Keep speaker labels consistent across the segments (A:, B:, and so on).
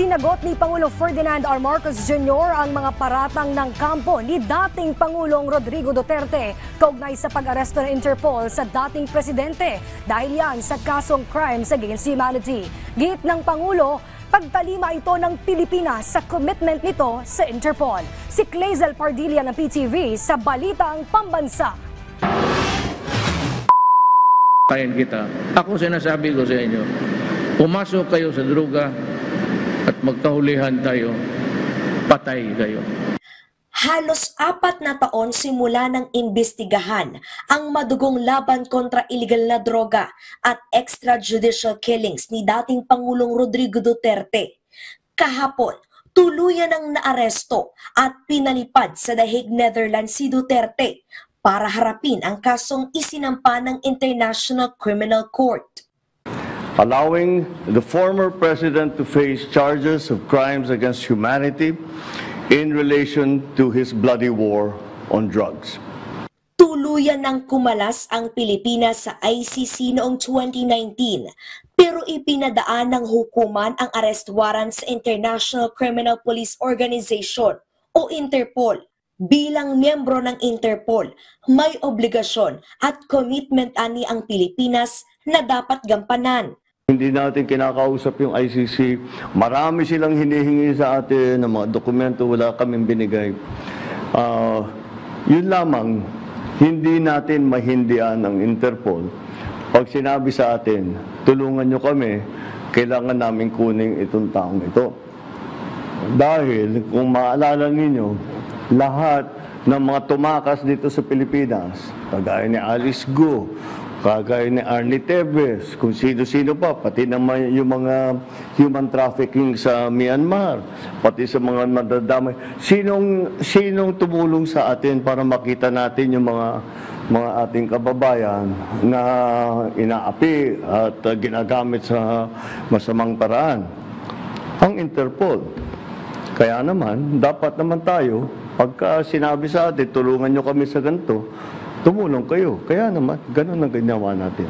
A: Sinagot ni Pangulo Ferdinand R. Marcos Jr. ang mga paratang ng kampo ni dating Pangulong Rodrigo Duterte kaugnay sa pag-aresto ng Interpol sa dating presidente dahil yan sa kasong crimes against humanity. Git ng Pangulo, pagtalima ito ng Pilipinas sa commitment nito sa Interpol. Si Clazel Pardilla ng PTV sa Balitang Pambansa.
B: Kayan kita. Ako sinasabi ko sa inyo, pumasok kayo sa droga at magkahulihan tayo, patay kayo.
C: Halos 4 na taon simula ng imbestigahan ang madugong laban kontra illegal na droga at extrajudicial killings ni dating Pangulong Rodrigo Duterte. Kahapon, tuluyan ang naaresto at pinalipad sa The Hague, Netherlands si Duterte para harapin ang kasong isinampa ng International Criminal Court.
D: Allowing the former president to face charges of crimes against humanity in relation to his bloody war on drugs.
C: Tuluyan ng kumalas ang Pilipinas sa ICC noong 2019 pero ipinadaan ng hukuman ang arrest warrant sa International Criminal Police Organization o Interpol. Bilang miyembro ng Interpol, may obligasyon at commitment ani ang Pilipinas na dapat gampanan.
D: Hindi natin kinakausap yung ICC. Marami silang hinihingi sa atin ng mga dokumento, wala kaming binigay. Yun lamang, hindi natin mahindian ang Interpol. Pag sinabi sa atin, tulungan nyo kami, kailangan namin kuning itong taong ito. Dahil kung maalala ninyo, lahat ng mga tumakas dito sa Pilipinas, kagaya ni Alice Go, kagaya ni Arnie Tevez, kung sino-sino pa, pati naman yung mga human trafficking sa Myanmar, pati sa mga madadamay. Sinong tumulong sa atin para makita natin yung mga ating kababayan na inaapi at ginagamit sa masamang paraan? Ang Interpol. Kaya naman, dapat naman tayo, pagka sinabi sa atin, tulungan nyo kami sa ganito, tumulong kayo. Kaya naman, ganun ang ginawa natin.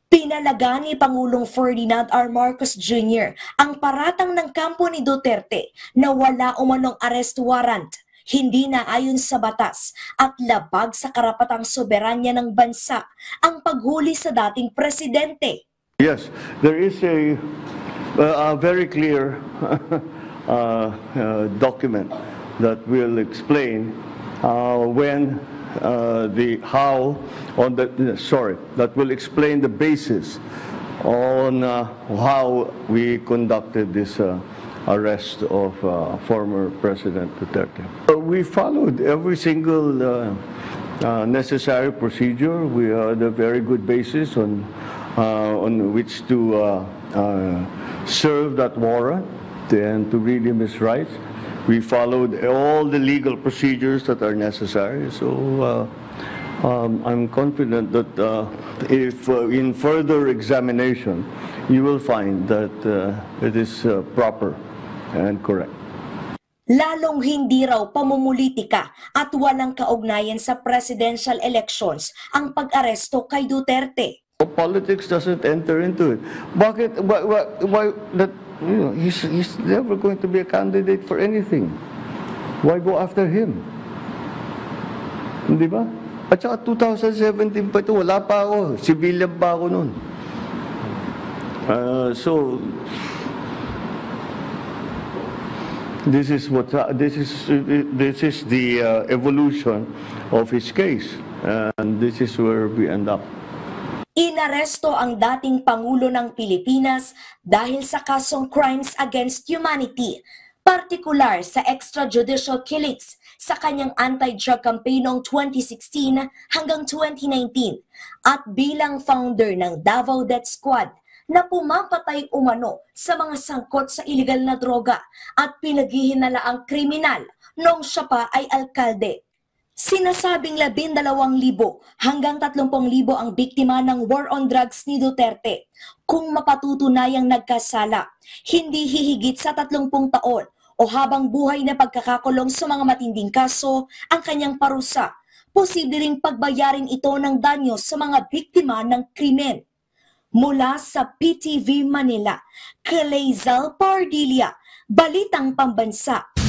C: Pinalaga ni Pangulong Ferdinand R. Marcos Jr. ang paratang ng kampo ni Duterte na wala umanong arrest warrant, hindi na ayon sa batas at labag sa karapatang soberanya ng bansa ang paghuli sa dating presidente.
D: Yes, there is a very clear document that will explain that will explain the basis on how we conducted this arrest of former President Duterte. We followed every single necessary procedure. We had a very good basis on which to serve that warrant and to read him his rights. We followed all the legal procedures that are necessary. So I'm confident that if in further examination, you will find that it is proper and correct.
C: Lalong hindi raw pamumulitika at walang kaugnayan sa presidential elections ang pag-aresto kay Duterte.
D: Politics doesn't enter into it. Bakit? Why that? You know, he's never going to be a candidate for anything. Why go after him? Hindi ba? At saka 2017 pa ito, wala pa ako. Civilian pa ako noon. So this is the evolution of his case, and this is where we end up.
C: Inaresto ang dating Pangulo ng Pilipinas dahil sa kasong crimes against humanity, partikular sa extrajudicial killings sa kanyang anti-drug campaign noong 2016 hanggang 2019 at bilang founder ng Davao Death Squad na pumapatay umano sa mga sangkot sa iligal na droga at pinaghihinalaang kriminal noong siya pa ay alkalde. Sinasabing 12,000 hanggang 30,000 ang biktima ng war on drugs ni Duterte. Kung mapatutunayang nagkasala, hindi hihigit sa 30 taon o habang buhay na pagkakakulong sa mga matinding kaso ang kanyang parusa. Posible ring pagbayarin ito ng danyo sa mga biktima ng krimen. Mula sa PTV Manila, Clazel Pardilla Balitang Pambansa.